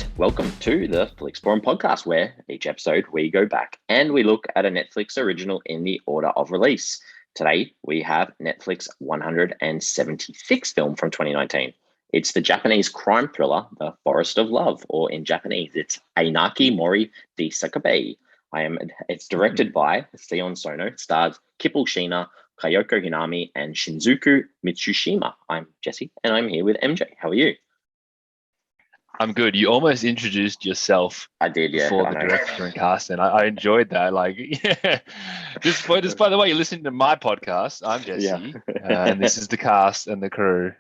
and welcome to the Flix Forum podcast, where each episode we go back and we look at a Netflix original in the order of release. Today, we have Netflix 176th film from 2019. It's the Japanese crime thriller, The Forest of Love, or in Japanese, it's Ai-naki mori di sakebe. It's directed by Sion Sono, stars Kippei Shiina, Kyoko Hinami, and Shinnosuke Mitsushima. I'm Jesse, and I'm here with MJ. How are you? I'm good. You almost introduced yourself. I did, yeah. Before the director and cast, and I enjoyed that. Like, yeah. Just by the way, you're listening to my podcast. I'm Jesse, and this is the cast and the crew.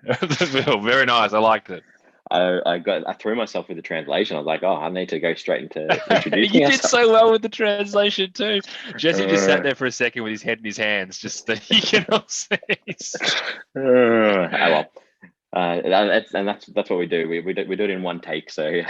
Very nice. I liked it. I threw myself with the translation. I was like, oh, I need to go straight into introducing You did so well with the translation too. Jesse just sat there for a second with his head in his hands, just so you can all see. Oh well. That's what we do. We do it in one take. So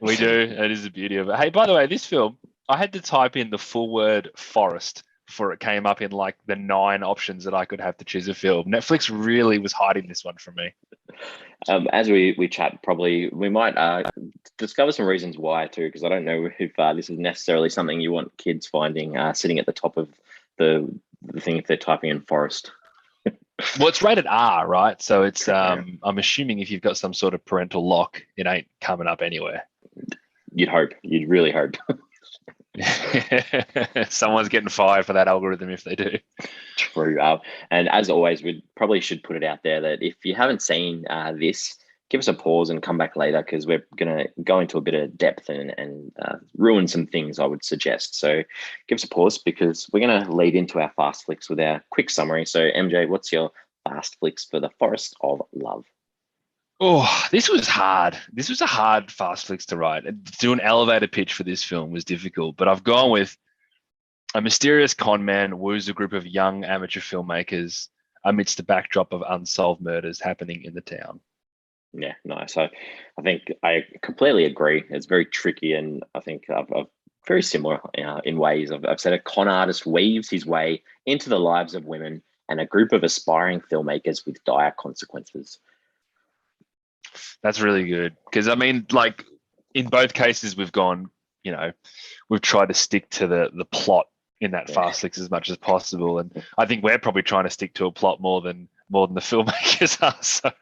we do. That is the beauty of it. Hey, by the way, this film, I had to type in the full word forest before it came up in like the 9 options that I could have to choose a film. Netflix really was hiding this one from me. As we chat, probably we might discover some reasons why too, because I don't know if this is necessarily something you want kids finding sitting at the top of the thing if they're typing in forest. Well, it's rated R, right? So it's I'm assuming if you've got some sort of parental lock, it ain't coming up anywhere. You'd really hope. Someone's getting fired for that algorithm if they do. True. And as always, we probably should put it out there that if you haven't seen this, give us a pause and come back later, because we're going to go into a bit of depth and ruin some things, I would suggest. So give us a pause, because we're going to lead into our fast flicks with our quick summary. So MJ, what's your fast flicks for The Forest of Love? Oh, this was hard. This was a hard fast flicks to write. To do an elevator pitch for this film was difficult, but I've gone with a mysterious con man woos a group of young amateur filmmakers amidst the backdrop of unsolved murders happening in the town. Yeah, nice. So I think I completely agree. It's very tricky, and I think I've very similar in ways. I've said a con artist weaves his way into the lives of women and a group of aspiring filmmakers with dire consequences. That's really good, because I mean, like in both cases, we've gone, we've tried to stick to the plot in that fast flicks as much as possible, and I think we're probably trying to stick to a plot more than the filmmakers are. So.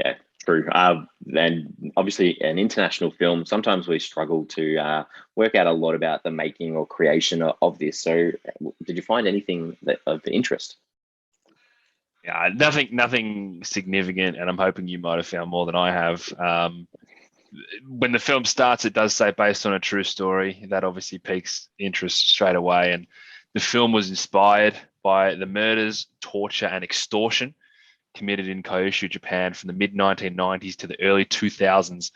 Yeah, true. And obviously an international film, sometimes we struggle to work out a lot about the making or creation of this. So did you find anything of interest? Yeah, nothing significant, and I'm hoping you might have found more than I have. When the film starts, it does say based on a true story. That obviously piques interest straight away. And the film was inspired by the murders, torture, and extortion committed in Kyushu, Japan from the mid-1990s to the early 2000s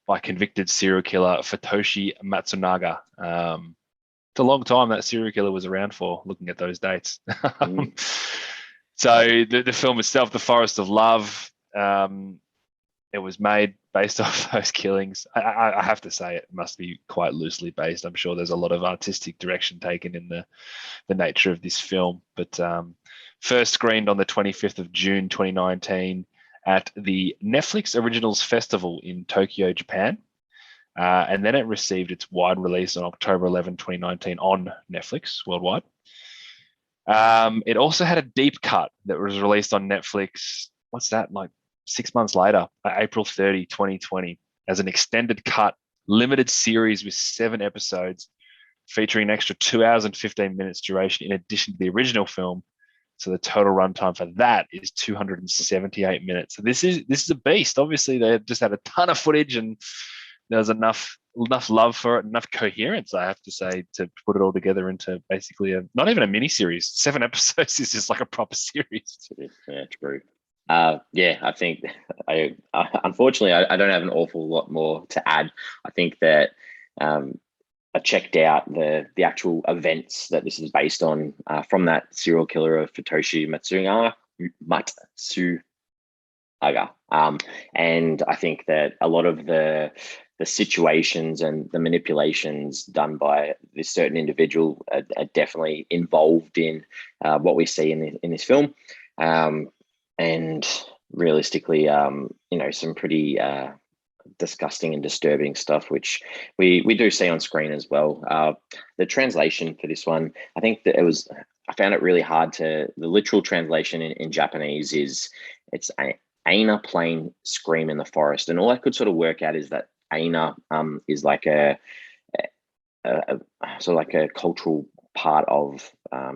by convicted serial killer Futoshi Matsunaga. It's a long time that serial killer was around for, looking at those dates. So the film itself, The Forest of Love, it was made based off those killings. I have to say it must be quite loosely based. I'm sure there's a lot of artistic direction taken in the nature of this film. But first screened on the 25th of June 2019 at the Netflix Originals Festival in Tokyo, Japan. And then it received its wide release on October 11, 2019 on Netflix worldwide. It also had a deep cut that was released on Netflix. What's that, like 6 months later, April 30, 2020, as an extended cut limited series with 7 episodes featuring an extra 2 hours and 15 minutes duration in addition to the original film. So the total runtime for that is 278 minutes. So this is a beast. Obviously, they just had a ton of footage, and there's enough love for it, enough coherence, I have to say, to put it all together into basically not even a mini series. 7 episodes is just like a proper series. Yeah, true. I think unfortunately I don't have an awful lot more to add. I think that I checked out the actual events that this is based on from that serial killer of Futoshi Matsunaga. And I think that a lot of the situations and the manipulations done by this certain individual are definitely involved in what we see in this film. And realistically, some pretty disgusting and disturbing stuff, which we do see on screen as well. The translation for this one, I think that I found it really hard the literal translation in Japanese is it's Aina plain scream in the forest. And all I could sort of work out is that Aina is like a sort of like a cultural part of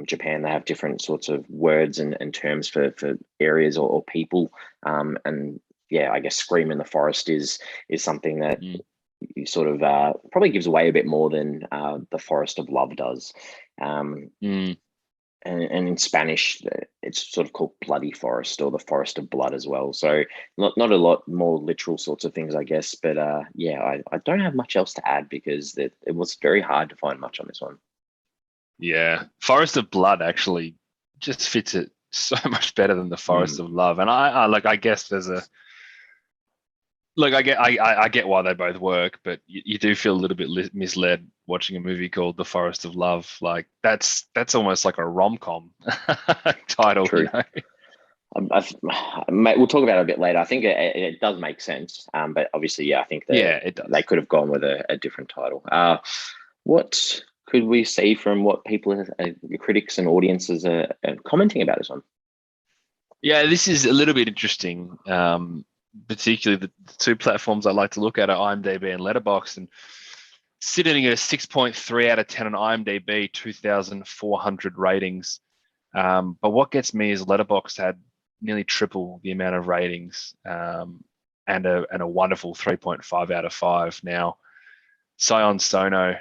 Japan. They have different sorts of words and terms for areas or people. And yeah, I guess scream in the forest is something that you sort of probably gives away a bit more than the Forest of Love does. And in Spanish, it's sort of called Bloody Forest or the Forest of Blood as well. So not a lot more literal sorts of things, I guess. But yeah, I don't have much else to add because it was very hard to find much on this one. Yeah, Forest of Blood actually just fits it so much better than the Forest of Love. And I guess there's a look. I get why they both work, but you do feel a little bit misled watching a movie called The Forest of Love. Like that's almost like a rom-com title. True. You know? We'll talk about it a bit later. I think it does make sense, but obviously, yeah, I think it does. They could have gone with a different title. What could we see from what people, critics and audiences are commenting about this one? Yeah, this is a little bit interesting. Particularly the two platforms I like to look at are IMDb and Letterboxd, and sitting at a 6.3 out of 10 on IMDb, 2,400 ratings. But what gets me is Letterboxd had nearly triple the amount of ratings, and a wonderful 3.5 out of 5. Now, Sion Sono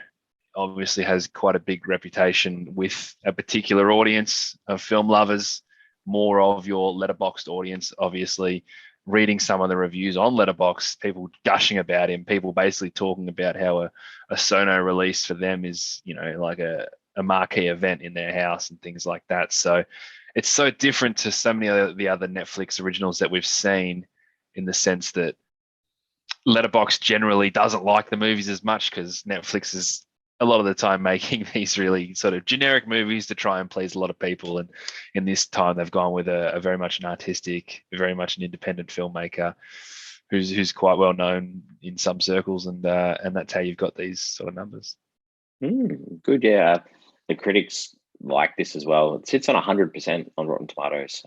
obviously has quite a big reputation with a particular audience of film lovers, more of your Letterboxd audience, obviously. Reading some of the reviews on Letterboxd, people gushing about him, people basically talking about how a Sono release for them is, you know, like a marquee event in their house and things like that. So it's so different to so many of the other Netflix originals that we've seen, in the sense that Letterboxd generally doesn't like the movies as much because Netflix is a lot of the time making these really sort of generic movies to try and please a lot of people. And in this time, they've gone with a very much an artistic, very much an independent filmmaker who's quite well known in some circles. And that's how you've got these sort of numbers. Good. Yeah. The critics like this as well. It sits on 100% on Rotten Tomatoes,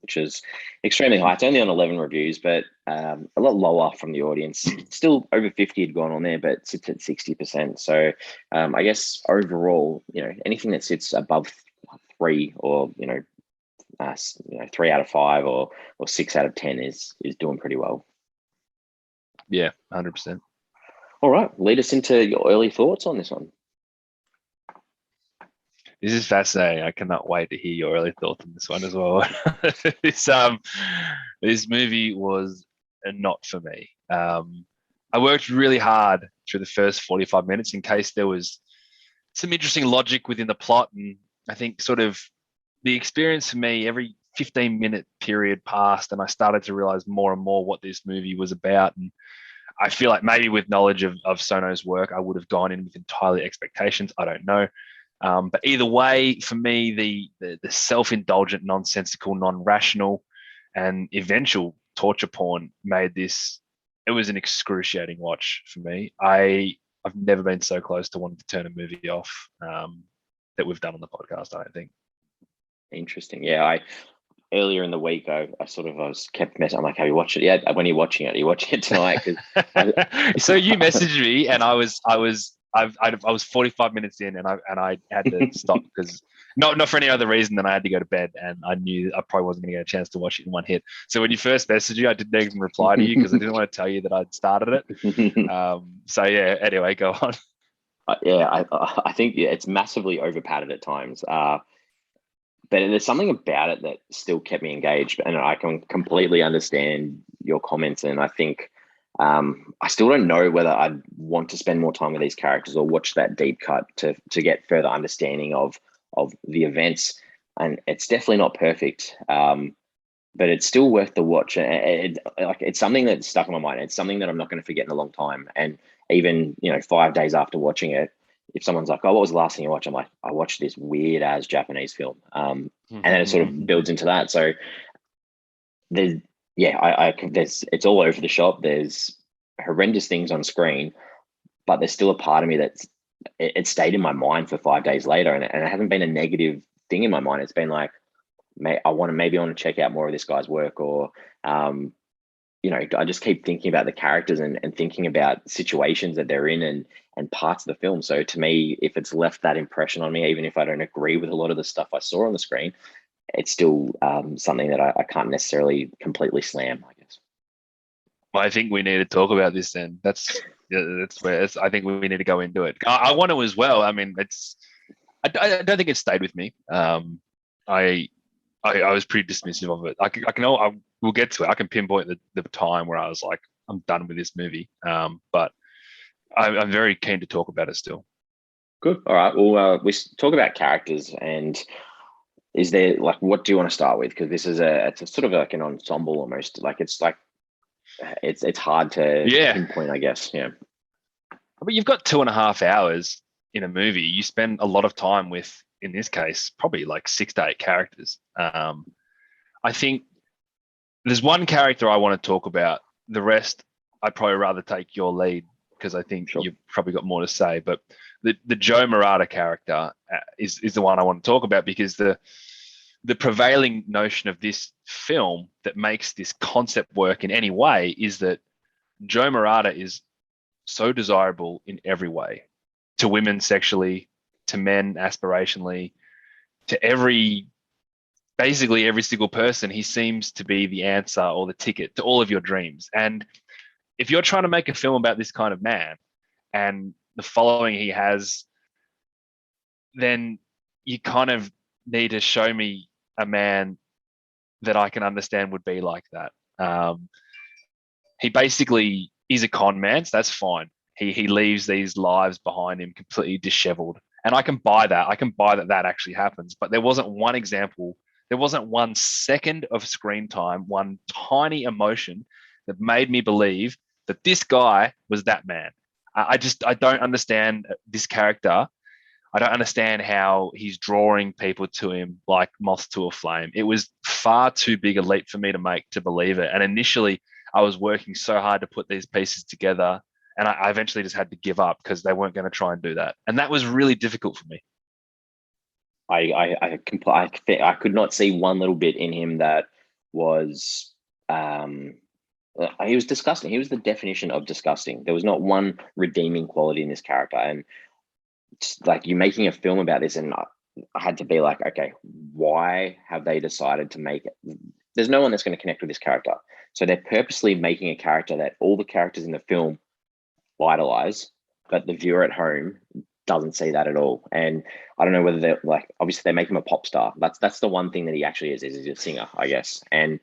which is extremely high. It's only on 11 reviews, but a lot lower from the audience. Still over 50 had gone on there, but it sits at 60%. So I guess overall, you know, anything that sits above 3 or, 3 out of 5 or 6 out of 10 is doing pretty well. Yeah, 100%. All right. Lead us into your early thoughts on this one. This is fascinating. I cannot wait to hear your early thoughts on this one as well. This movie was not for me. I worked really hard through the first 45 minutes in case there was some interesting logic within the plot. And I think sort of the experience for me, every 15-minute period passed and I started to realize more and more what this movie was about. And I feel like maybe with knowledge of Sono's work, I would have gone in with entirely expectations. I don't know. But either way, for me, the self-indulgent, nonsensical, non-rational, and eventual torture porn made this. It was an excruciating watch for me. I've never been so close to wanting to turn a movie off that we've done on the podcast, I don't think. Interesting. Yeah, earlier in the week, I was kept messaging. I'm like, have you watched it yet? When are you watching it? Are you watching it tonight? So you messaged me, and I was 45 minutes in, and I had to stop because not for any other reason than I had to go to bed, and I knew I probably wasn't going to get a chance to watch it in one hit. So when you first messaged you, I didn't even reply to you because I didn't want to tell you that I'd started it. So yeah. Anyway, go on. I think it's massively over padded at times. But there's something about it that still kept me engaged, and I can completely understand your comments. And I think I still don't know whether I'd want to spend more time with these characters or watch that deep cut to get further understanding of the events. And it's definitely not perfect, but it's still worth the watch. It's something that's stuck in my mind. It's something that I'm not going to forget in a long time. And even 5 days after watching it, if someone's like, "Oh, what was the last thing you watched?" I'm like, "I watched this weird ass Japanese film," and then it sort of builds into that. So it's all over the shop. There's horrendous things on screen, but there's still a part of me that's it stayed in my mind for 5 days later, and it hasn't been a negative thing in my mind. It's been like, I want to check out more of this guy's work, or I just keep thinking about the characters and thinking about situations that they're in and parts of the film. So to me, if it's left that impression on me, even if I don't agree with a lot of the stuff I saw on the screen, it's still something that I can't necessarily completely slam, I guess. Well, I think we need to talk about this then. That's where I think we need to go into it. I want to as well. I mean, I don't think it stayed with me. I was pretty dismissive of it. We'll get to it. I can pinpoint the time where I was like, I'm done with this movie. But I'm very keen to talk about it still. Good. All right. Well, we talk about characters, and is there what do you want to start with? Because this is it's a sort of like an ensemble almost. It's hard to pinpoint, I guess. Yeah. But you've got 2.5 hours in a movie. You spend a lot of time with, in this case, probably like 6 to 8 characters. I think there's one character I want to talk about. The rest, I'd probably rather take your lead because I think you've probably got more to say. But the Joe Murata character is the one I want to talk about, because the prevailing notion of this film that makes this concept work in any way is that Joe Murata is so desirable in every way, to women sexually, to men aspirationally, to basically every single person. He seems to be the answer or the ticket to all of your dreams. And if you're trying to make a film about this kind of man and the following he has, then you kind of need to show me a man that I can understand would be like that. He basically is a con man, so that's fine. He leaves these lives behind him completely disheveled. And I can buy that. I can buy that actually happens. But there wasn't one example, there wasn't 1 second of screen time, one tiny emotion that made me believe that this guy was that man. I don't understand this character. I don't understand how he's drawing people to him like moths to a flame. It was far too big a leap for me to make to believe it. And initially, I was working so hard to put these pieces together, and I eventually just had to give up because they weren't going to try and do that. And that was really difficult for me. I could not see one little bit in him that was he was disgusting. He was the definition of disgusting. There was not one redeeming quality in this character. And you're making a film about this, and I had to be like, okay, why have they decided to make it? There's no one that's going to connect with this character. So they're purposely making a character that all the characters in the film idolize, but the viewer at home doesn't see that at all. And I don't know whether they're obviously they make him a pop star. That's the one thing that he actually is he's a singer, I guess. And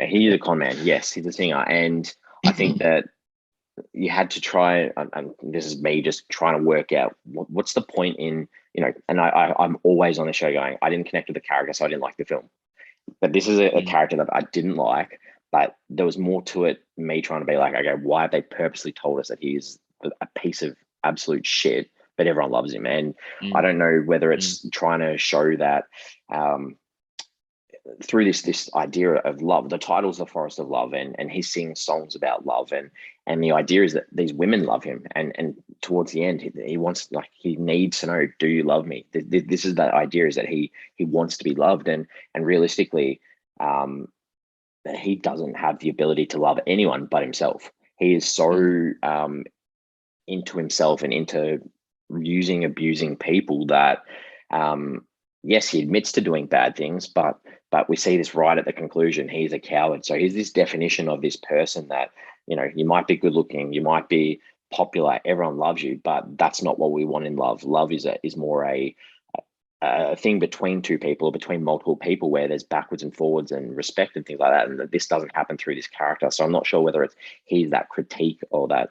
he's a con man. Yes, he's a singer. And I think that you had to try, and this is me just trying to work out what's the point in, and I'm always on the show going, I didn't connect with the character, so I didn't like the film. But this is a character that I didn't like, but there was more to it, me trying to be like, okay, why have they purposely told us that he's a piece of absolute shit, but everyone loves him? And I don't know whether it's trying to show that through this idea of love. The title's The Forest of Love, and he sings songs about love, and the idea is that these women love him, and towards the end he wants, he needs to know, do you love me? This is the idea, is that he wants to be loved, and realistically he doesn't have the ability to love anyone but himself. He is so into himself and into abusing people that yes, he admits to doing bad things, but we see this right at the conclusion. He's a coward. So he's this definition of this person that, you might be good looking, you might be popular, everyone loves you, but that's not what we want in love. Love is more a thing between two people, or between multiple people, where there's backwards and forwards and respect and things like that. And this doesn't happen through this character. So I'm not sure whether he's that critique or that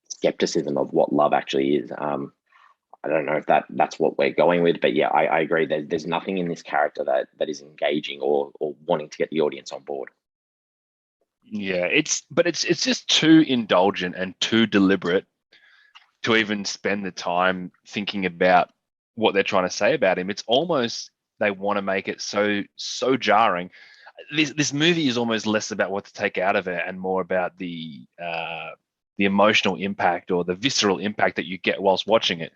skepticism of what love actually is. I don't know if that's what we're going with, but yeah, I agree. There's nothing in this character that is engaging or wanting to get the audience on board. Yeah, it's just too indulgent and too deliberate to even spend the time thinking about what they're trying to say about him. It's almost they want to make it so jarring. This movie is almost less about what to take out of it and more about the the emotional impact or the visceral impact that you get whilst watching it.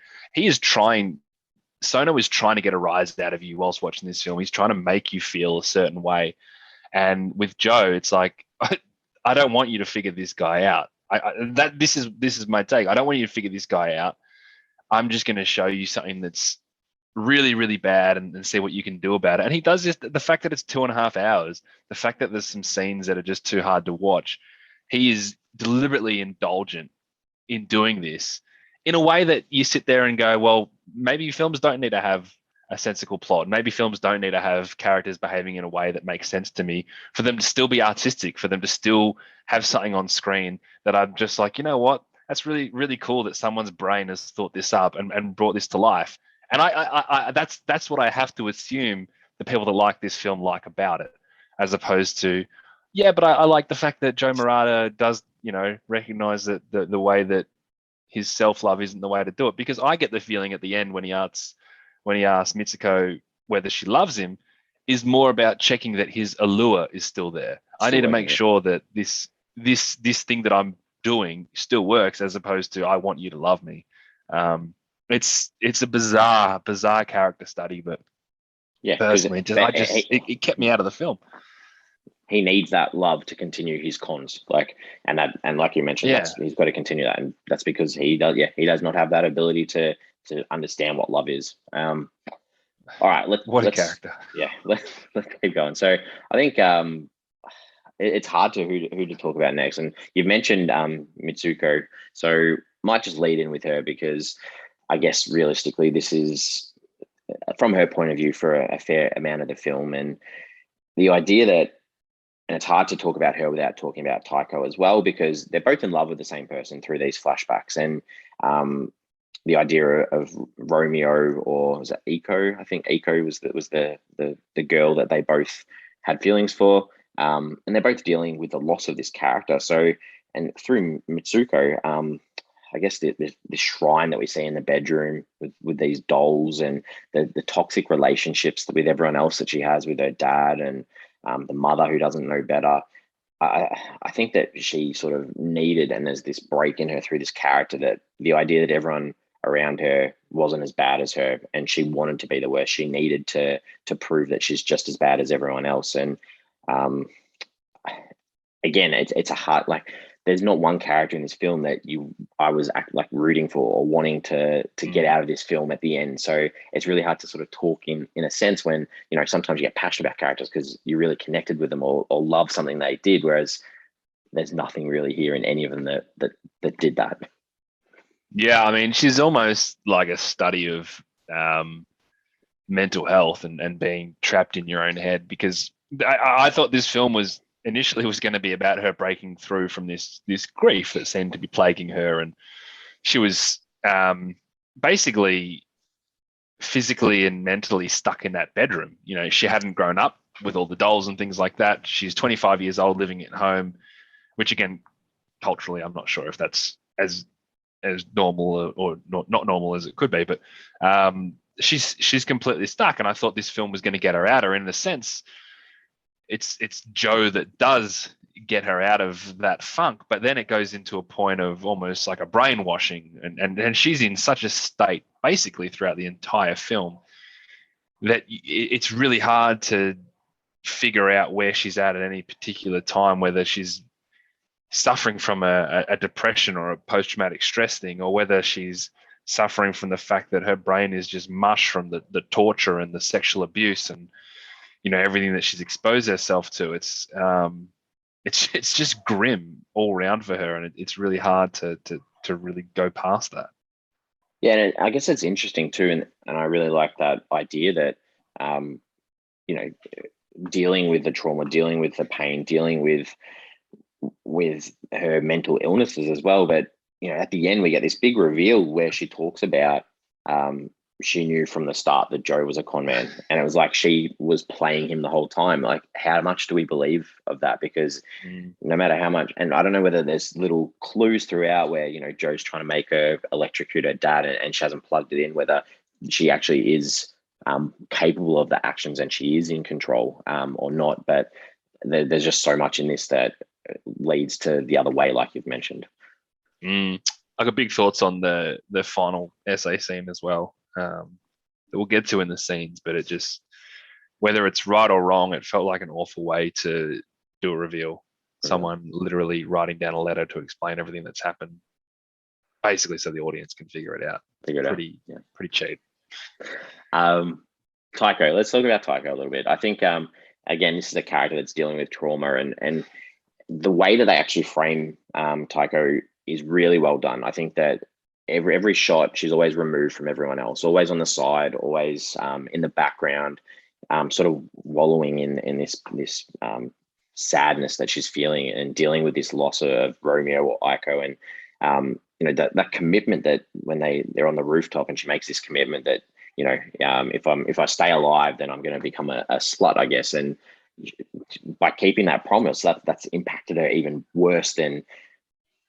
Sono is trying to get a rise out of you whilst watching this film. He's trying to make you feel a certain way. And with Joe, it's like, I don't want you to figure this guy out. This is my take. I don't want you to figure this guy out. I'm just going to show you something that's really, really bad and see what you can do about it. And he does this. The fact that it's 2.5 hours, the fact that there's some scenes that are just too hard to watch, he is deliberately indulgent in doing this in a way that you sit there and go, well, maybe films don't need to have a sensible plot. Maybe films don't need to have characters behaving in a way that makes sense to me for them to still be artistic, for them to still have something on screen that I'm just like, you know what? That's really, really cool that someone's brain has thought this up and brought this to life. And that's what I have to assume the people that like this film like about it, as opposed to, yeah, but I like the fact that Joe Murata does, recognize that the way that his self-love isn't the way to do it. Because I get the feeling at the end when he asks Mitsuko whether she loves him, is more about checking that his allure is still there. I need to make sure that this thing that I'm doing still works, as opposed to I want you to love me. It's a bizarre character study, but personally, it kept me out of the film. He needs that love to continue his cons, and like you mentioned, he's got to continue that, and that's because he does not have that ability to understand what love is. All right, let's a character. Yeah, let's keep going. So I think it's hard to who to talk about next, and you've mentioned Mitsuko, so might just lead in with her because I guess realistically this is from her point of view for a fair amount of the film, and the idea that. And it's hard to talk about her without talking about Taiko as well, because they're both in love with the same person through these flashbacks. And the idea of Romeo, or was it Iko? I think Iko was the girl that they both had feelings for. And they're both dealing with the loss of this character. So, and through Mitsuko, I guess the shrine that we see in the bedroom with these dolls and the toxic relationships with everyone else that she has with her dad and the mother who doesn't know better. I think that she sort of needed, and there's this break in her through this character, that the idea that everyone around her wasn't as bad as her and she wanted to be the worst. She needed to prove that she's just as bad as everyone else. And again, it's a hard, there's not one character in this film that I was rooting for or wanting to get out of this film at the end. So it's really hard to sort of talk in a sense when, sometimes you get passionate about characters because you really connected with them or love something they did, whereas there's nothing really here in any of them that did that. Yeah, I mean, she's almost like a study of mental health and being trapped in your own head, because I thought this film was going to be about her breaking through from this grief that seemed to be plaguing her, and she was basically physically and mentally stuck in that bedroom. She hadn't grown up with all the dolls and things like that. She's 25 years old, living at home, which again, culturally, I'm not sure if that's as normal or not normal as it could be, but she's completely stuck. And I thought this film was going to get her out, or in a sense, it's Joe that does get her out of that funk, but then it goes into a point of almost like a brainwashing, and she's in such a state basically throughout the entire film that it's really hard to figure out where she's at any particular time, whether she's suffering from a depression or a post-traumatic stress thing, or whether she's suffering from the fact that her brain is just mush from the torture and the sexual abuse and everything that she's exposed herself to. It's just grim all around for her, and it's really hard to really go past that. Yeah, and I guess it's interesting too, and I really like that idea that dealing with the trauma, dealing with the pain, dealing with her mental illnesses as well. But at the end we get this big reveal where she talks about she knew from the start that Joe was a con man, and it was like she was playing him the whole time. Like, how much do we believe of that? Because no matter how much, and I don't know whether there's little clues throughout where Joe's trying to make her electrocute her dad, and she hasn't plugged it in, whether she actually is capable of the actions and she is in control or not. But there's just so much in this that leads to the other way, like you've mentioned. I got big thoughts on the final essay scene as well. That we'll get to in the scenes, but it just, whether it's right or wrong, it felt like an awful way to do a reveal. Someone literally writing down a letter to explain everything that's happened, basically so the audience can figure it out. Pretty cheap. Tycho, let's talk about Tycho a little bit. I think, again, this is a character that's dealing with trauma, and the way that they actually frame Tycho is really well done. I think that every shot, she's always removed from everyone else, always on the side, always in the background, sort of wallowing in this sadness that she's feeling and dealing with this loss of Romeo or Aiko. And that commitment that when they're on the rooftop and she makes this commitment that, if I stay alive, then I'm going to become a slut, I guess. And by keeping that promise, that's impacted her even worse than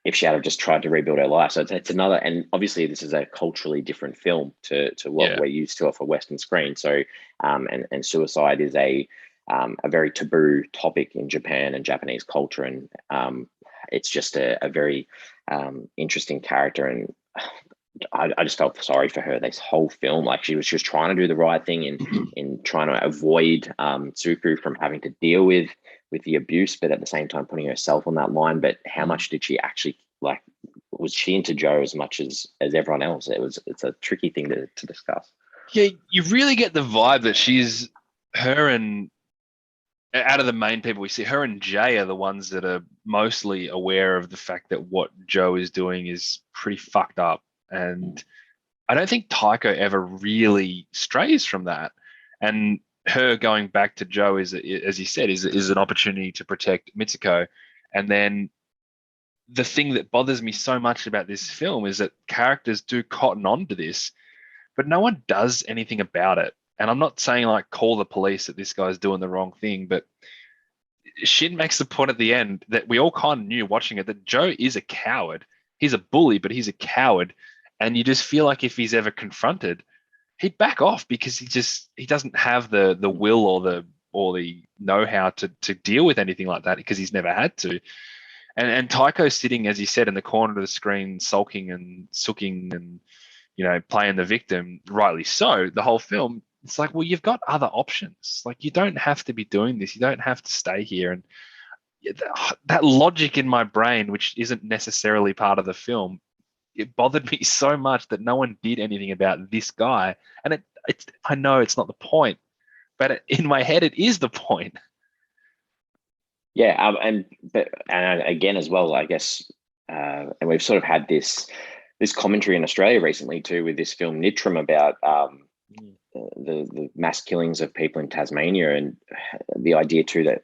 if she had just tried to rebuild her life. So it's another, and obviously this is a culturally different film to what we're used to off a Western screen. So, and suicide is a very taboo topic in Japan and Japanese culture. And it's just a very interesting character. And I just felt sorry for her this whole film. Like, she was just trying to do the right thing in trying to avoid Tsuku from having to deal with the abuse, but at the same time putting herself on that line. But how much did she actually, like, was she into Joe as much as everyone else? It's a tricky thing to discuss. Yeah, you really get the vibe that her and, out of the main people we see, her and Jay are the ones that are mostly aware of the fact that what Joe is doing is pretty fucked up. And I don't think Tycho ever really strays from that. And her going back to Joe is, as you said, is an opportunity to protect Mitsuko. And then the thing that bothers me so much about this film is that characters do cotton on to this, but no one does anything about it. And I'm not saying like call the police that this guy's doing the wrong thing, but Shin makes the point at the end that we all kind of knew watching it, that Joe is a coward. He's a bully, but he's a coward. And you just feel like if he's ever confronted, he'd back off because he doesn't have the will or the know-how to deal with anything like that because he's never had to. And Tycho's sitting, as you said, in the corner of the screen, sulking and sooking and, playing the victim, rightly so, the whole film. It's like, well, you've got other options. Like, you don't have to be doing this. You don't have to stay here. And that logic in my brain, which isn't necessarily part of the film, it bothered me so much that no one did anything about this guy. And I know it's not the point, but in my head, it is the point. Yeah, and again as well, I guess, and we've sort of had this commentary in Australia recently too with this film Nitram about the mass killings of people in Tasmania, and the idea too that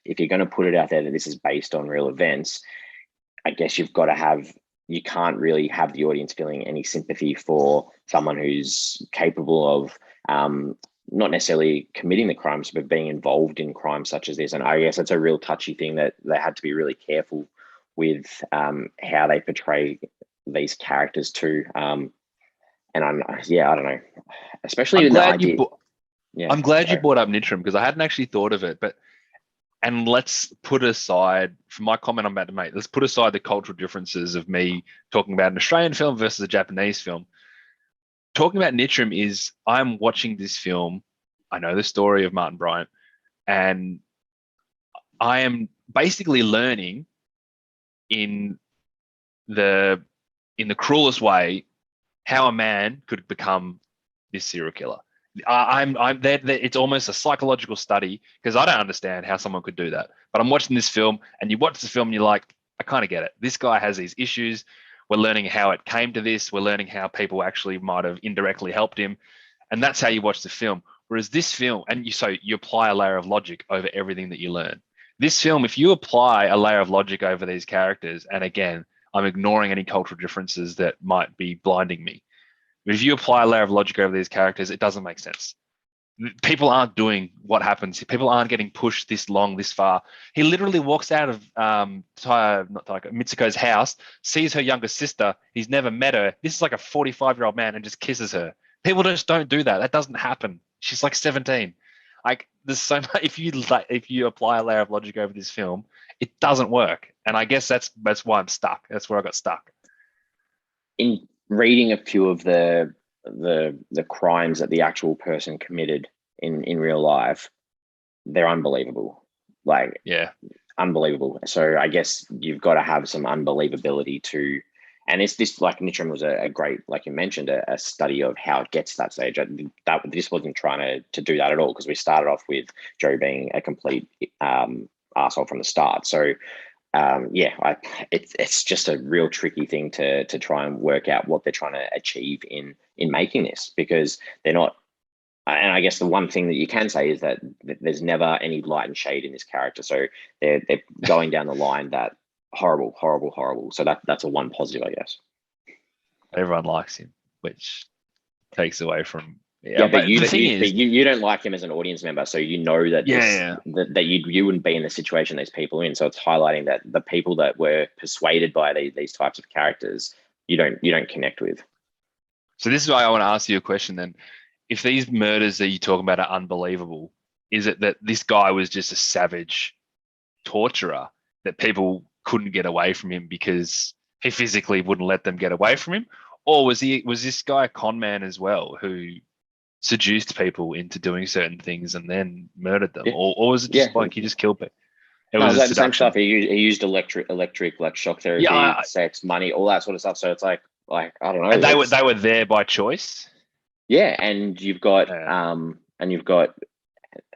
if you're going to put it out there that this is based on real events, I guess you can't really have the audience feeling any sympathy for someone who's capable of not necessarily committing the crimes, but being involved in crimes such as this. And I guess that's a real touchy thing that they had to be really careful with how they portray these characters too. And I don't know, especially in the idea. I'm glad you brought up Nitram because I hadn't actually thought of it, and let's put aside, from my comment I'm about to make, let's put aside the cultural differences of me talking about an Australian film versus a Japanese film. Talking about Nitram is, I'm watching this film, I know the story of Martin Bryant, and I am basically learning in the cruelest way how a man could become this serial killer. I'm there. It's almost a psychological study because I don't understand how someone could do that. But I'm watching this film, and you watch the film, and you're like, I kind of get it. This guy has these issues. We're learning how it came to this. We're learning how people actually might have indirectly helped him, and that's how you watch the film. Whereas this film, and you apply a layer of logic over everything that you learn. This film, if you apply a layer of logic over these characters, and again, I'm ignoring any cultural differences that might be blinding me. But if you apply a layer of logic over these characters, it doesn't make sense. People aren't doing what happens. People aren't getting pushed this long, this far. He literally walks out of Mitsuko's house, sees her younger sister. He's never met her. This is like a 45-year-old man and just kisses her. People just don't do that. That doesn't happen. She's like 17. Like, there's so much. If you apply a layer of logic over this film, it doesn't work. And I guess that's why I'm stuck. That's where I got stuck. in reading a few of the crimes that the actual person committed in real life, they're unbelievable. Like, Yeah. unbelievable. So I guess you've got to have some unbelievability to, and it's this, like Nichiren was a great, like you mentioned, a study of how it gets to that stage. That this wasn't trying to do that at all, because we started off with Joe being a complete asshole from the start. So it's just a real tricky thing to try and work out what they're trying to achieve in making this, because they're not. And I guess the one thing that you can say is that there's never any light and shade in this character. So they're going down the line that horrible, horrible, horrible. So that's a one positive, I guess. Everyone likes him, which takes away from. But you don't like him as an audience member, so you know that that you wouldn't be in the situation these people are in. So it's highlighting that the people that were persuaded by these types of characters, you don't connect with. So this is why I want to ask you a question then. If these murders that you're talking about are unbelievable, is it that this guy was just a savage torturer that people couldn't get away from him because he physically wouldn't let them get away from him? Or was this guy a con man as well, who seduced people into doing certain things and then murdered them? Or was it just like he just killed people? It was like the same stuff. He used electric like shock therapy, sex, money, all that sort of stuff. So it's like I don't know. And they were there by choice. Yeah, and you've got and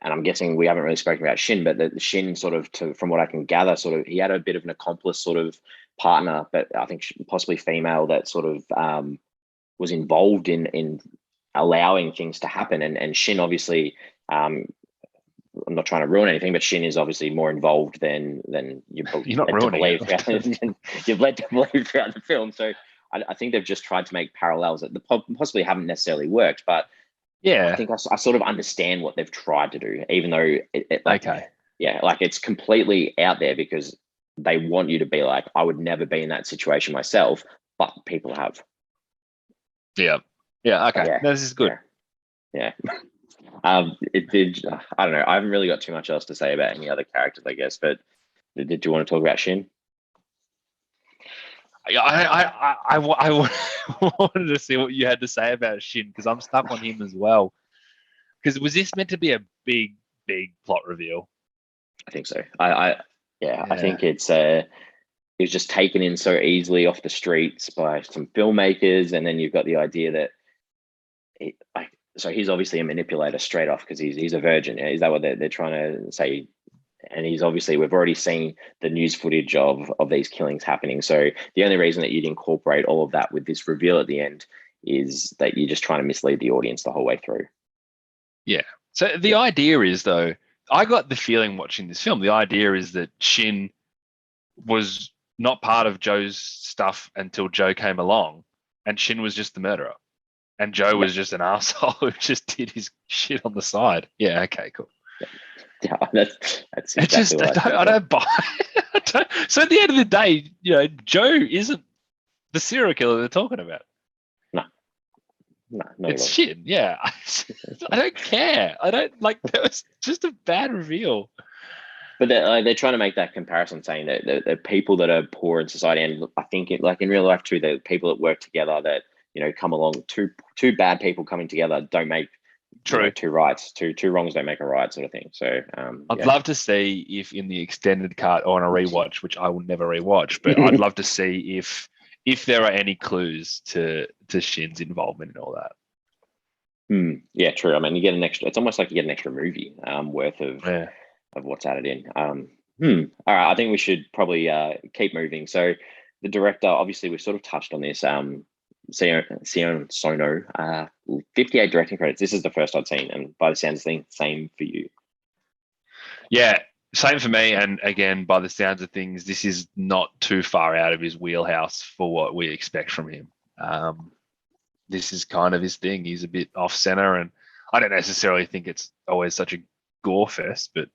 I'm guessing we haven't really spoken about Shin, but the Shin sort of, from what I can gather, sort of he had a bit of an accomplice sort of partner, but I think possibly female, that sort of was involved in allowing things to happen. And Shin obviously, I'm not trying to ruin anything, but Shin is obviously more involved than you're not ruining it. You've led to believe throughout the film. So I think they've just tried to make parallels that possibly haven't necessarily worked, but I think I sort of understand what they've tried to do, even though it's completely out there, because they want you to be like, I would never be in that situation myself, but people have. Yeah. Okay. Yeah. No, this is good. Yeah. It did. I don't know. I haven't really got too much else to say about any other characters, I guess. But did you want to talk about Shin? I wanted to see what you had to say about Shin, because I'm stuck on him as well. Because was this meant to be a big plot reveal? I think so. I think it was just taken in so easily off the streets by some filmmakers, and then you've got the idea that so he's obviously a manipulator straight off, because he's a virgin. Is that what they're trying to say? And he's obviously, we've already seen the news footage of these killings happening. So the only reason that you'd incorporate all of that with this reveal at the end is that you're just trying to mislead the audience the whole way through. Yeah. So the idea is, though, I got the feeling watching this film, the idea is that Shin was not part of Joe's stuff until Joe came along, and Shin was just the murderer. And Joe was just an asshole who just did his shit on the side. Yeah, okay, cool. Yeah, that's exactly what I don't buy it. So at the end of the day, Joe isn't the serial killer they're talking about. No, it's shit. Yeah. I don't care. I don't that was just a bad reveal. But they're trying to make that comparison, saying that the people that are poor in society, and I think in real life too, the people that work together that come along, two bad people coming together don't make two rights, two wrongs don't make a right, sort of thing. So I'd love to see if in the extended cut or on a rewatch, which I will never rewatch, but I'd love to see if there are any clues to Shin's involvement in all that. Yeah, true. I mean, you get an extra. It's almost like you get an extra movie worth of what's added in. All right, I think we should probably keep moving. So the director, obviously, we've sort of touched on this. Sion Sono, 58 directing credits. This is the first I'd seen, and by the sounds of things, same for you. Yeah, same for me. And again, by the sounds of things, this is not too far out of his wheelhouse for what we expect from him. This is kind of his thing. He's a bit off center, and I don't necessarily think it's always such a gore fest, but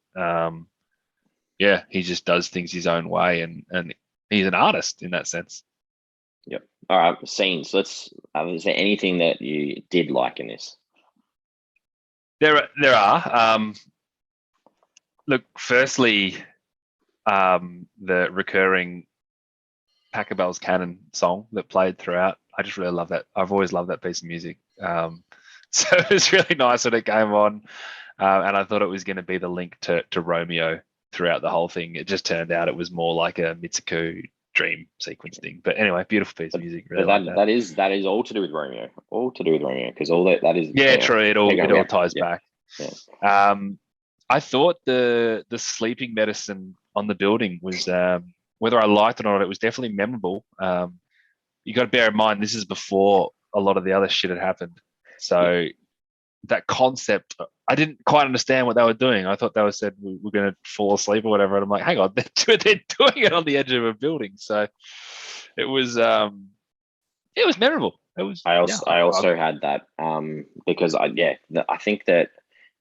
he just does things his own way, and he's an artist in that sense. Yep. All right, scenes. Is there anything that you did like in this? There are. Look, firstly, the recurring Pachelbel's Canon song that played throughout. I just really love that. I've always loved that piece of music. So it was really nice when it came on, and I thought it was going to be the link to Romeo throughout the whole thing. It just turned out it was more like a Mitsuko dream sequence thing. But anyway, beautiful piece of music. Really But like that is all to do with Romeo. All to do with Romeo, because all that is. Yeah, anyway, true. It all ties back. Yeah. I thought the sleeping medicine on the building was, whether I liked it or not, it was definitely memorable. You got to bear in mind this is before a lot of the other shit had happened. So that concept, I didn't quite understand what they were doing. I thought they were said we're going to fall asleep or whatever, and I'm like, hang on, they're doing it on the edge of a building. So it was memorable. It was. I also had that because I think that,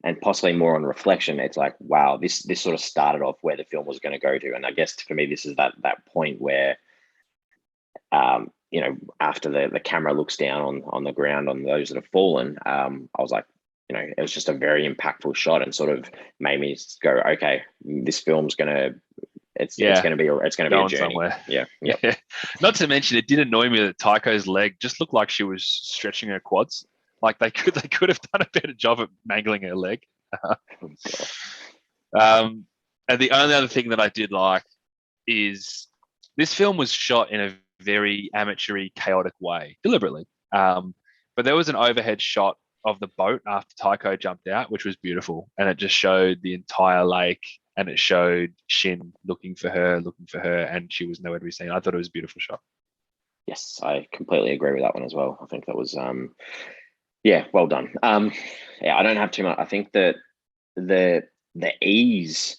and possibly more on reflection, it's like, wow, this sort of started off where the film was going to go to, and I guess for me this is that point where after the camera looks down on the ground on those that have fallen, I was like, it was just a very impactful shot and sort of made me go, okay, this film's gonna it's gonna be a journey somewhere. Yeah. Not to mention, it did annoy me that Taiko's leg just looked like she was stretching her quads. Like they could have done a better job at mangling her leg. And the only other thing that I did like is this film was shot in a very amateur-y, chaotic way, deliberately. But there was an overhead shot of the boat after Taiko jumped out, which was beautiful, and it just showed the entire lake, and it showed Shin looking for her, and she was nowhere to be seen. I thought it was a beautiful shot. Yes, I completely agree with that one as well. I think that was well done. I don't have too much. I think that the ease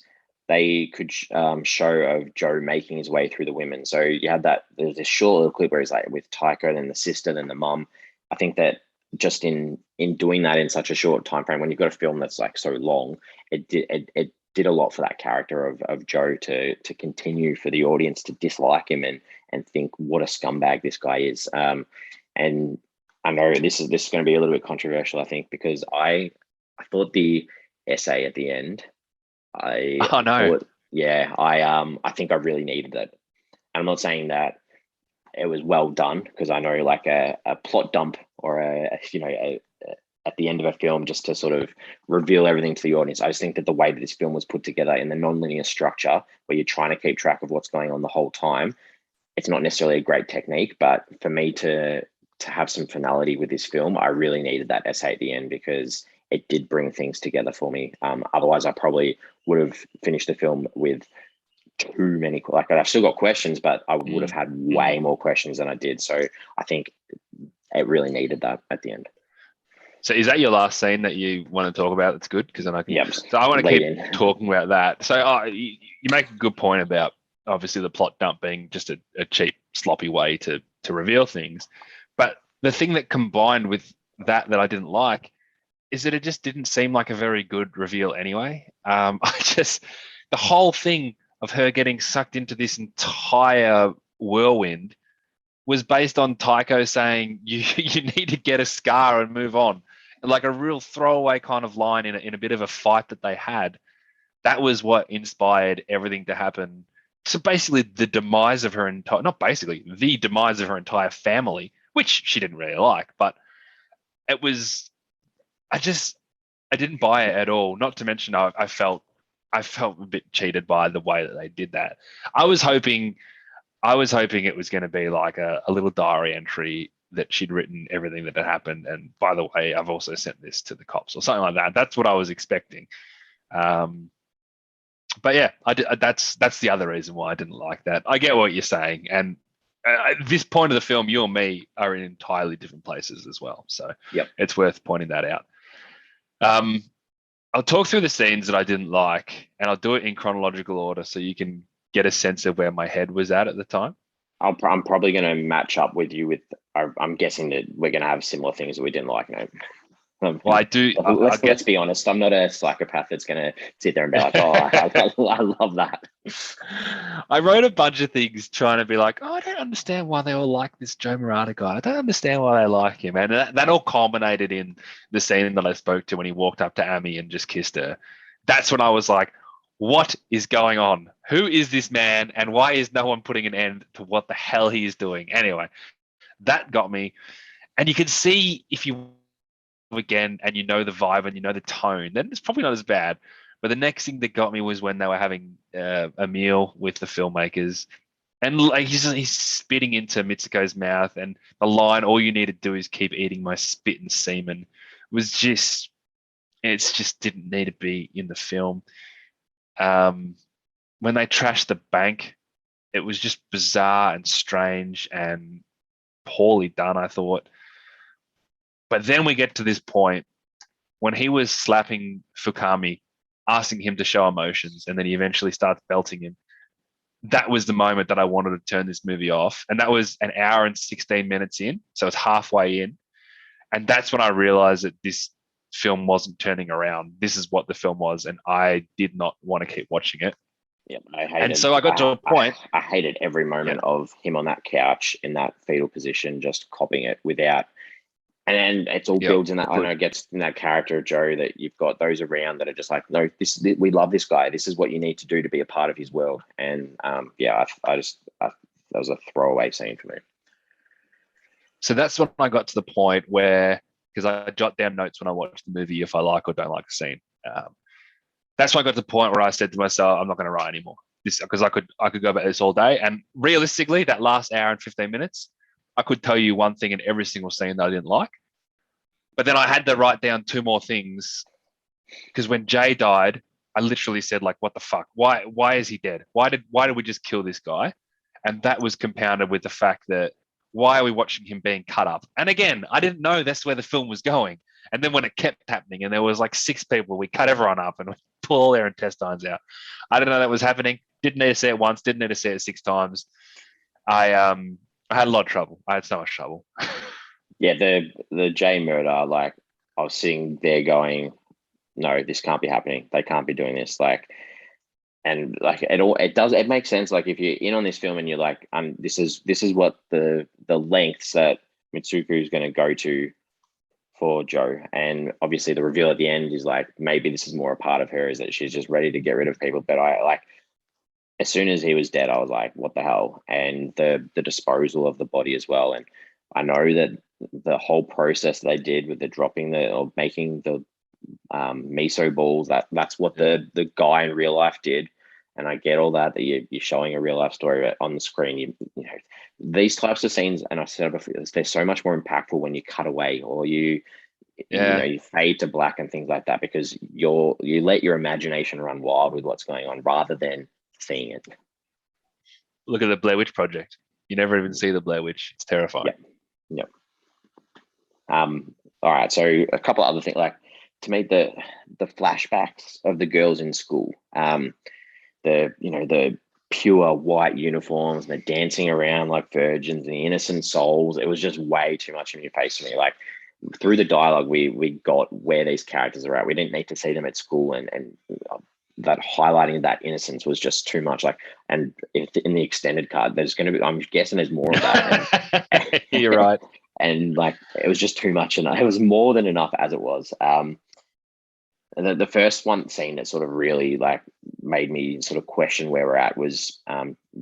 they could show of Joe making his way through the women. So you had that, there's this short little clip where he's like with Taiko, then the sister, then the mum. I think that just in doing that in such a short time frame, when you've got a film that's like so long, it did a lot for that character of Joe to continue for the audience to dislike him and think what a scumbag this guy is. And I know this is going to be a little bit controversial, I think, because I thought the essay at the end, I think I really needed it. And I'm not saying that it was well done, because I know like a plot dump or at the end of a film just to sort of reveal everything to the audience. I just think that the way that this film was put together in the non-linear structure, where you're trying to keep track of what's going on the whole time, it's not necessarily a great technique. But for me to have some finality with this film, I really needed that essay at the end, because it did bring things together for me. Otherwise, I probably would have finished the film with too many. Like, I've still got questions, but I would have had way more questions than I did. So I think it really needed that at the end. So is that your last scene that you want to talk about? That's good, because then I can. Yep. So I want to keep talking about that. So you make a good point about obviously the plot dump being just a cheap, sloppy way to reveal things. But the thing that combined with that I didn't like is that it just didn't seem like a very good reveal anyway. The whole thing of her getting sucked into this entire whirlwind was based on Taiko saying you need to get a scar and move on, and like a real throwaway kind of line in a bit of a fight that they had. That was what inspired everything to happen. So basically, the demise of her the demise of her entire family, which she didn't really like, but it was. I didn't buy it at all. Not to mention, I felt a bit cheated by the way that they did that. I was hoping it was going to be like a little diary entry that she'd written everything that had happened. And by the way, I've also sent this to the cops or something like that. That's what I was expecting. But yeah, that's the other reason why I didn't like that. I get what you're saying. And at this point of the film, you and me are in entirely different places as well. So It's worth pointing that out. I'll talk through the scenes that I didn't like, and I'll do it in chronological order so you can get a sense of where my head was at the time. I'm probably going to match up with you with. I'm guessing that we're going to have similar things that we didn't like. Well, I do. Let's be honest. I'm not a psychopath that's going to sit there and be like, "Oh, I love that." I wrote a bunch of things trying to be like, "Oh, I don't understand why they all like this Joe Murata guy. I don't understand why they like him." And that all culminated in the scene that I spoke to when he walked up to Amy and just kissed her. That's when I was like, "What is going on? Who is this man? And why is no one putting an end to what the hell he is doing?" Anyway, That got me. And you can see if you again and you know the vibe and you know the tone, then it's probably not as bad. But the next thing that got me was when they were having a meal with the filmmakers, and like he's spitting into Mitsuko's mouth, and the line, "All you need to do is keep eating my spit and semen," was just, it's just didn't need to be in the film. When they trashed the bank, it was just bizarre and strange and poorly done, I thought. But then we get to this point when he was slapping Fukami, asking him to show emotions, and then he eventually starts belting him. That was the moment that I wanted to turn this movie off. And that was an hour and 16 minutes in. So it's halfway in. And that's when I realized that this film wasn't turning around. This is what the film was. And I did not want to keep watching it. Yep, I hated. And so I got to a point. I hated every moment of him on that couch in that fetal position, just copying it without. And it's all builds in that. I know it gets in that character of Joe that you've got those around that are just like, no, we love this guy. This is what you need to do to be a part of his world. And that was a throwaway scene for me. So that's when I got to the point where, because I jot down notes when I watch the movie if I like or don't like a scene. That's when I got to the point where I said to myself, I'm not going to write anymore. This, because I could go about this all day. And realistically, that last hour and 15 minutes, I could tell you one thing in every single scene that I didn't like. But then I had to write down two more things, because when Jay died, I literally said, like, what the fuck? Why is he dead? Why did we just kill this guy? And that was compounded with the fact that, why are we watching him being cut up? And again, I didn't know that's where the film was going. And then when it kept happening and there was like 6 people, we cut everyone up and we pull all their intestines out. I didn't know that was happening. Didn't need to see it once. Didn't need to see it 6 times. I had a lot of trouble. I had so much trouble. Yeah, the Jay murder, like, I was sitting there going, no, this can't be happening. They can't be doing this. Like, and like it makes sense. Like, if you're in on this film and you're like, this is what the lengths that Mitsuko is going to go to for Joe. And obviously the reveal at the end is like, maybe this is more a part of her, is that she's just ready to get rid of people. But I like, as soon as he was dead, I was like, what the hell? And the disposal of the body as well. And I know that the whole process they did with the dropping or making the miso balls, that's what the guy in real life did. And I get all that you're showing a real life story, but on the screen, you know, these types of scenes, and I've said it before, they're so much more impactful when you cut away or you fade to black and things like that, because you let your imagination run wild with what's going on rather than seeing it. Look at the Blair Witch Project. You never even see the Blair Witch. It's terrifying. Yep. All right. So a couple of other things, like, to me, the flashbacks of the girls in school, the pure white uniforms and the dancing around like virgins and the innocent souls, it was just way too much in your face for me. Like, through the dialogue, we got where these characters are at. We didn't need to see them at school, and that highlighting that innocence was just too much. Like, and in the extended cut, there's going to be, I'm guessing there's more of that. You're right. And like, it was just too much, and it was more than enough as it was. And the first one scene that sort of really like made me sort of question where we're at was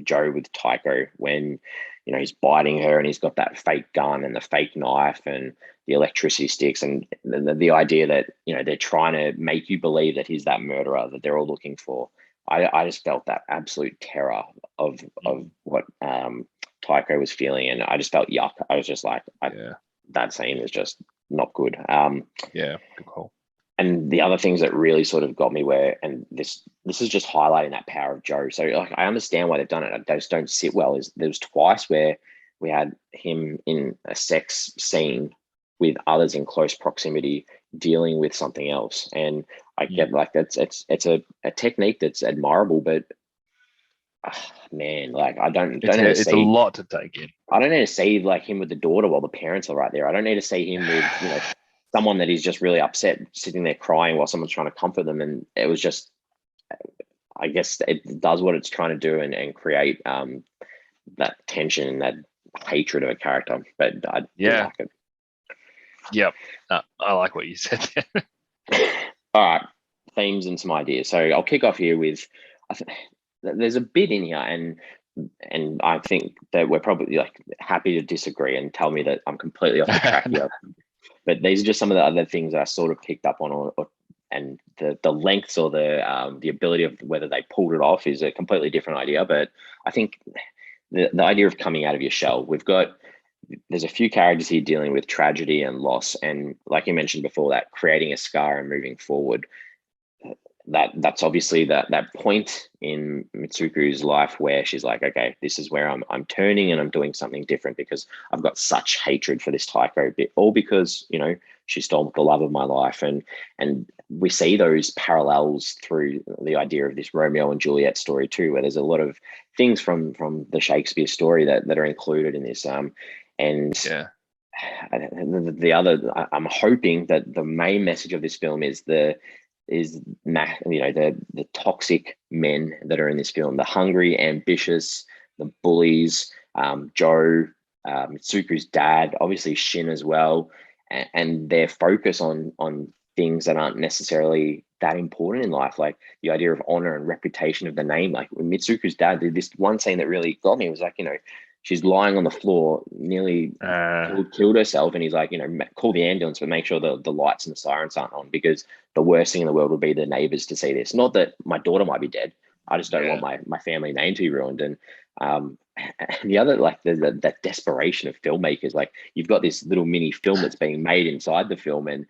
Joe with Tycho, when, you know, he's biting her and he's got that fake gun and the fake knife and the electricity sticks, and the idea that, you know, they're trying to make you believe that he's that murderer that they're all looking for. I just felt that absolute terror of what Tycho was feeling, and I just felt yuck. I was just like, that scene was just not good. Good call. And the other things that really sort of got me and this is just highlighting that power of Joe. So like, I understand why they've done it. They just don't sit well. There was twice where we had him in a sex scene with others in close proximity dealing with something else. And I get like, it's a technique that's admirable, but man, like, I don't it's a lot to take in. I don't need to see like him with the daughter while the parents are right there. I don't need to see him with, you know, someone that is just really upset sitting there crying while someone's trying to comfort them. And it was just, I guess it does what it's trying to do and create that tension and that hatred of a character. But I didn't like it. Yep. I like what you said there. All right. Themes and some ideas. So I'll kick off here with, there's a bit in here, and and I think that we're probably like happy to disagree and tell me that I'm completely off the track here. But these are just some of the other things that I sort of picked up on, and the lengths or the ability of whether they pulled it off is a completely different idea. But I think the idea of coming out of your shell, there's a few characters here dealing with tragedy and loss, and like you mentioned before, that creating a scar and moving forward. That's obviously that point in Mitsuku's life where she's like, okay, this is where I'm turning and I'm doing something different because I've got such hatred for this Taiko, all because she stole the love of my life, and we see those parallels through the idea of this Romeo and Juliet story too, where there's a lot of things from the Shakespeare story that are included in this, and yeah. The other, I'm hoping that the main message of this film is the toxic men that are in this film, the hungry, ambitious, the bullies, Joe, Mitsuku's dad, obviously Shin as well, and their focus on things that aren't necessarily that important in life, like the idea of honor and reputation of the name. Like Mitsuku's dad did this one scene that really got me, was like, she's lying on the floor, nearly killed herself, and he's like, call the ambulance, but make sure the lights and the sirens aren't on, because the worst thing in the world would be the neighbors to see this. Not that my daughter might be dead, I just don't want my family name to be ruined. And the other, like that desperation of filmmakers, like you've got this little mini film that's being made inside the film, and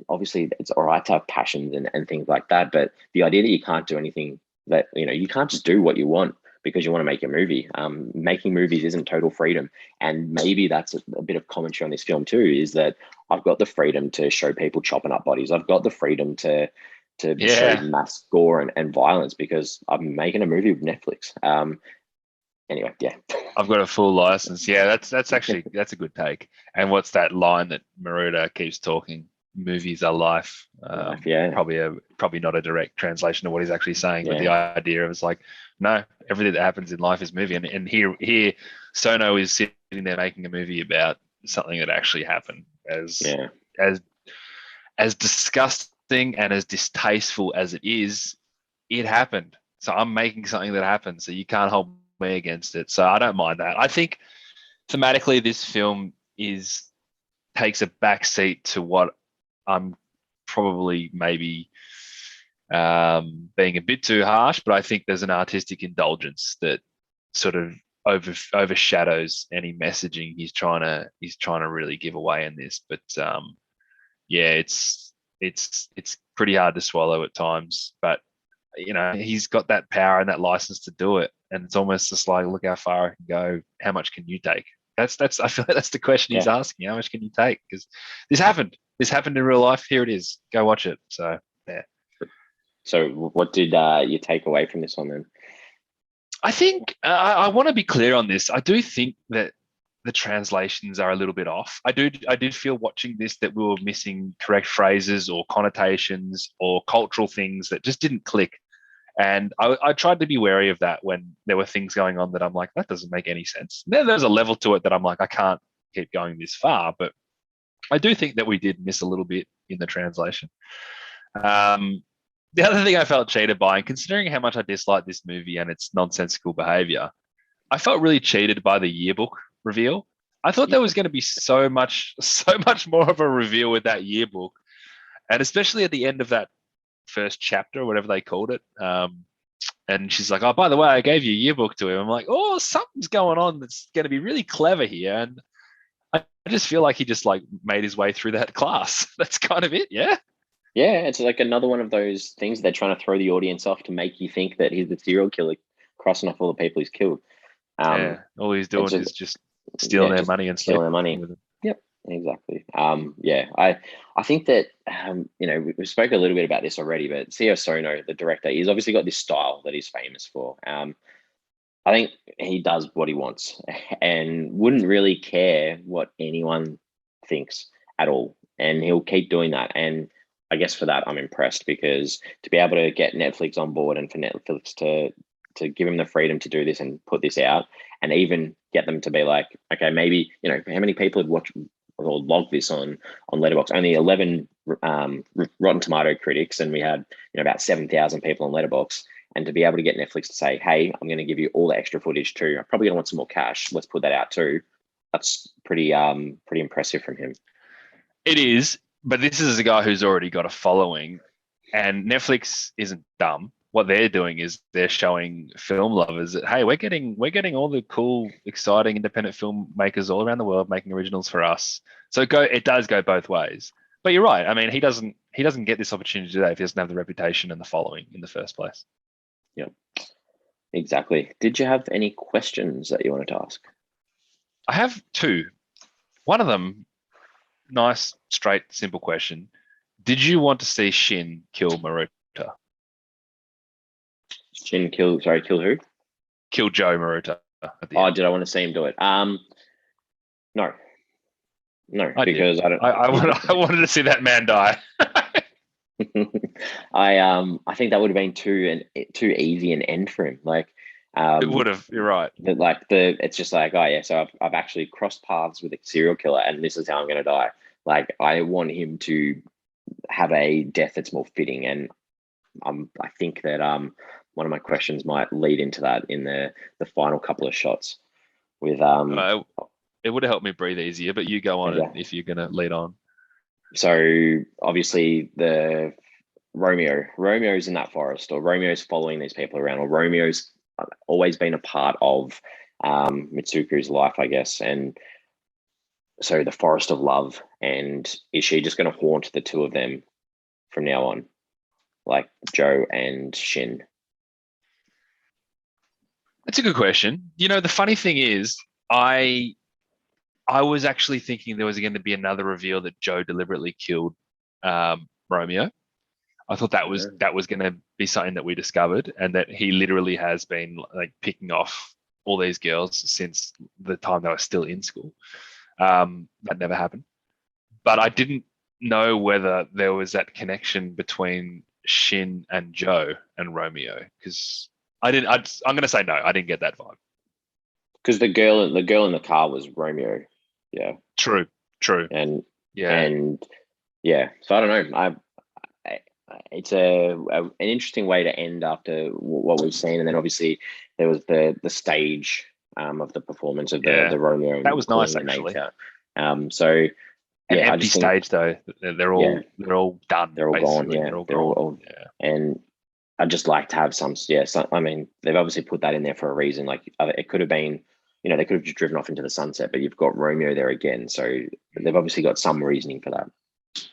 obviously it's all right to have passions and things like that, but the idea that you can't do anything, that you can't just do what you want because you want to make a movie. Making movies isn't total freedom. And maybe that's a bit of commentary on this film too, is that I've got the freedom to show people chopping up bodies. I've got the freedom to show mass gore and violence because I'm making a movie with Netflix. Anyway, yeah. I've got a full license. Yeah, that's actually, that's a good take. And what's that line that Maruda keeps talking? Movies are life. Probably not a direct translation of what he's actually saying, but the idea of it's like, no, everything that happens in life is movie. And here Sono is sitting there making a movie about something that actually happened. As disgusting and as distasteful as it is, it happened. So I'm making something that happened. So you can't hold me against it. So I don't mind that. I think thematically this film takes a back seat to what I'm probably maybe being a bit too harsh, but I think there's an artistic indulgence that sort of overshadows any messaging he's trying to really give away in this. But it's pretty hard to swallow at times. But he's got that power and that license to do it, and it's almost just like, look how far I can go. How much can you take? I feel like that's the question he's asking. How much can you take? Because this happened in real life. Here it is. Go watch it. So yeah. So what did you take away from this one then? I think I want to be clear on this. I do think that the translations are a little bit off. I did feel watching this that we were missing correct phrases or connotations or cultural things that just didn't click. And I tried to be wary of that when there were things going on that I'm like, that doesn't make any sense. There's a level to it that I'm like, I can't keep going this far. But I do think that we did miss a little bit in the translation. The other thing I felt cheated by, and considering how much I disliked this movie and its nonsensical behavior, I felt really cheated by the yearbook reveal. I thought there was going to be so much more of a reveal with that yearbook. And especially at the end of that first chapter, or whatever they called it. And she's like, oh, by the way, I gave you a yearbook to him. I'm like, oh, something's going on that's going to be really clever here. And I just feel like he just like made his way through that class. That's kind of it. Yeah. Yeah, it's like another one of those things they're trying to throw the audience off to make you think that he's the serial killer, crossing off all the people he's killed. All he's doing is just stealing their money and stealing their money. Yep, exactly. I think that we spoke a little bit about this already, but Sion Sono, the director, he's obviously got this style that he's famous for. I think he does what he wants and wouldn't really care what anyone thinks at all, and he'll keep doing that. And I guess for that, I'm impressed, because to be able to get Netflix on board and for Netflix to give him the freedom to do this and put this out, and even get them to be like, okay, maybe, how many people had watched or logged this on Letterboxd? Only 11 Rotten Tomato critics, and we had about 7,000 people on Letterboxd. and to be able to get Netflix to say, hey, I'm going to give you all the extra footage too. I'm probably going to want some more cash. Let's put that out too. That's pretty impressive from him. It is, but this is a guy who's already got a following, and Netflix isn't dumb. What they're doing is they're showing film lovers that, hey, we're getting all the cool, exciting independent filmmakers all around the world making originals for us. So it does go both ways. But you're right. I mean, he doesn't get this opportunity today if he doesn't have the reputation and the following in the first place. Yep, exactly. Did you have any questions that you wanted to ask? I have two. One of them, nice, straight, simple question. Did you want to see Shin kill Maruta? Shin kill who? Kill Joe Maruta at the end. Did I want to see him do it? No, because I don't. I wanted to see that man die. I think that would have been too easy an end for him. Like, it would have. You're right. It's just like, oh yeah, so I've actually crossed paths with a serial killer, and this is how I'm going to die. Like, I want him to have a death that's more fitting, and I think that one of my questions might lead into that in the final couple of shots with it would have helped me breathe easier, but you go on if you're going to lead on. So obviously the Romeo's in that forest, or Romeo's following these people around, or Romeo's always been a part of Mitsuku's life, I guess. And so the forest of love, and is she just going to haunt the two of them from now on, like Joe and Shin? That's a good question. You know, the funny thing is, I was actually thinking there was going to be another reveal that Joe deliberately killed Romeo. I thought that was going to be something that we discovered, and that he literally has been like picking off all these girls since the time they were still in school. That never happened. But I didn't know whether there was that connection between Shin and Joe and Romeo, because I'm going to say no. I didn't get that vibe. Because the girl in the car was Romeo. Yeah. True. And yeah. So I don't know. It's an interesting way to end after what we've seen, and then obviously there was the stage of the performance of the Romeo. That was nice, actually. So an empty stage though. They're all done. They're all gone. Yeah, they're all gone. And I'd just like to have some. Yeah, I mean, they've obviously put that in there for a reason. Like, it could have been, they could have just driven off into the sunset, but you've got Romeo there again, so they've obviously got some reasoning for that.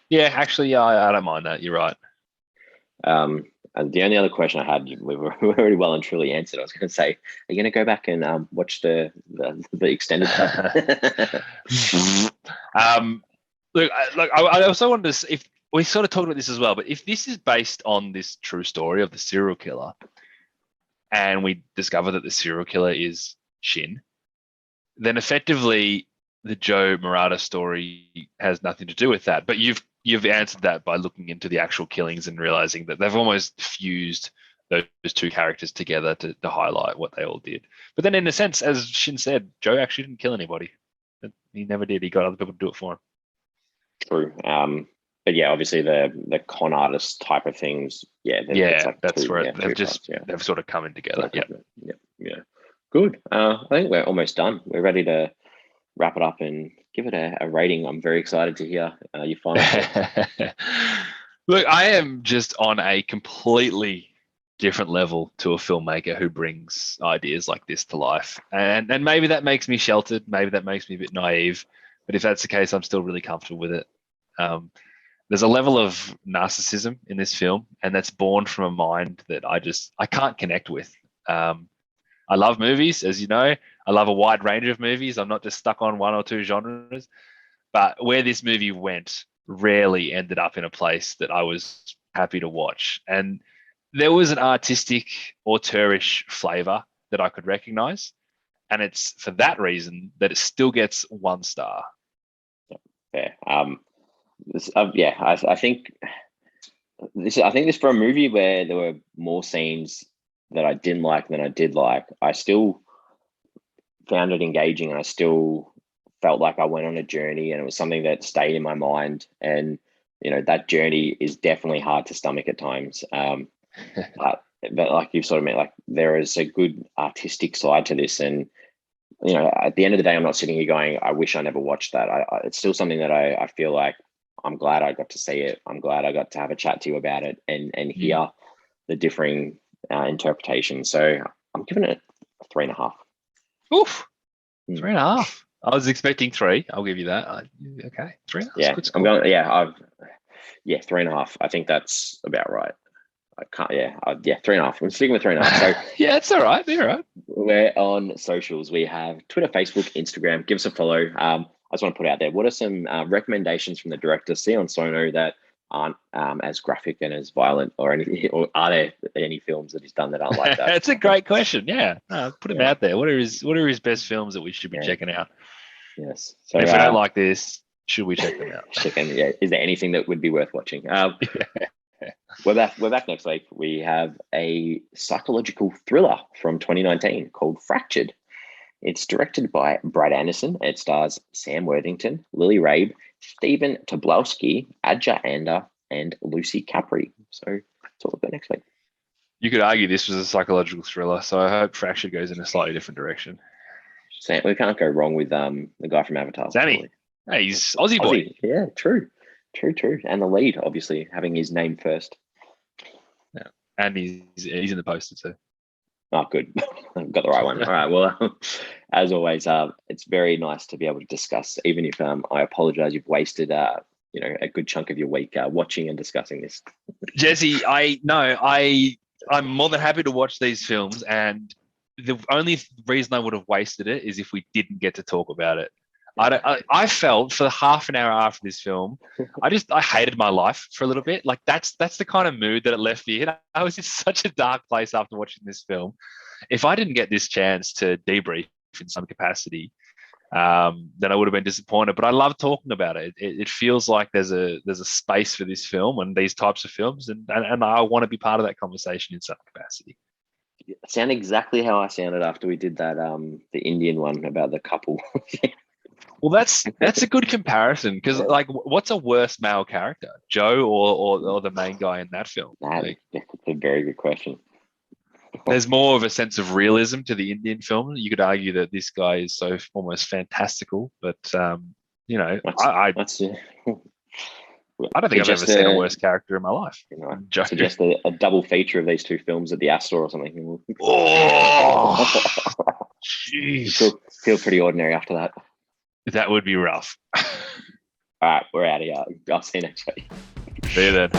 Yeah, actually, I don't mind that. You're right. And the only other question I had, we've already well and truly answered. I was going to say, are you going to go back and watch the extended stuff? Look, I also wanted to, if we sort of talked about this as well, but if this is based on this true story of the serial killer, and we discover that the serial killer is Shin, then effectively the Joe Murata story has nothing to do with that. But you've answered that by looking into the actual killings and realizing that they've almost fused those two characters together to highlight what they all did. But then, in a sense, as Shin said, Joe actually didn't kill anybody. He never did. He got other people to do it for him. True. But yeah, obviously the con artist type of things. Yeah. That's where they've sort of come in together. Yeah. Good. I think we're almost done. We're ready to wrap it up and give it a rating. I'm very excited to hear your final thoughts. Look, I am just on a completely different level to a filmmaker who brings ideas like this to life. And maybe that makes me sheltered. Maybe that makes me a bit naive. But if that's the case, I'm still really comfortable with it. There's a level of narcissism in this film, and that's born from a mind that I can't connect with. I love movies, as you know. I love a wide range of movies. I'm not just stuck on one or two genres. But where this movie went rarely ended up in a place that I was happy to watch. And there was an artistic, auteurish flavor that I could recognize. And it's for that reason that it still gets 1 star. Yeah. I think this for a movie where there were more scenes that I didn't like than I did like, I still found it engaging, and I still felt like I went on a journey, and it was something that stayed in my mind. And that journey is definitely hard to stomach at times. But but like you've sort of meant, like there is a good artistic side to this, and at the end of the day, I'm not sitting here going, I wish I never watched that. It's still something that I feel like I'm glad I got to see it. I'm glad I got to have a chat to you about it and hear the differing interpretations. So I'm giving it a 3.5. Oof, 3.5. I was expecting 3. I'll give you that. Okay, 3.5. Yeah, good I'm score. going. 3.5. I think that's about right. I can't. 3.5. I'm sticking with 3.5. So yeah, it's all right. You're right. We're on socials. We have Twitter, Facebook, Instagram. Give us a follow. I just want to put out there, what are some recommendations from the director Sion Sono that aren't as graphic and as violent, or anything? Or are there any films that he's done that aren't like that? It's a great question. Yeah, put him out there. What are his best films that we should be checking out? Yes. So and if we don't like this, should we check them out? Is there anything that would be worth watching? We're back next week. We have a psychological thriller from 2019 called Fractured. It's directed by Brad Anderson. It stars Sam Worthington, Lily Rabe, Stephen Tobolowsky, Adja Ander, and Lucy Capri. So that's what we've got next week. You could argue this was a psychological thriller, so I hope Fractured goes in a slightly different direction. Sam, we can't go wrong with the guy from Avatar. Sammy. Hey, he's Aussie boy. Yeah, true. And the lead, obviously, having his name first. Yeah, and he's in the poster too. Oh, good. Got the right one. All right. Well, as always, it's very nice to be able to discuss, even if I apologize, you've wasted a good chunk of your week watching and discussing this. Jesse, I'm more than happy to watch these films, and the only reason I would have wasted it is if we didn't get to talk about it. I felt for half an hour after this film, I hated my life for a little bit. Like that's the kind of mood that it left me in. I was in such a dark place after watching this film. If I didn't get this chance to debrief in some capacity, then I would have been disappointed. But I love talking about it. It feels like there's a space for this film and these types of films, and I want to be part of that conversation in some capacity. Sound exactly how I sounded after we did that the Indian one about the couple. Well, that's a good comparison because, like, what's a worse male character, Joe or the main guy in that film? That's a very good question. There's more of a sense of realism to the Indian film. You could argue that this guy is so almost fantastical, but I don't think I've ever seen a worse character in my life. Suggest a double feature of these two films at the Astor or something. Oh, jeez. Feel pretty ordinary after that. That would be rough. All right, we're out of here. I'll see you next week. See you then.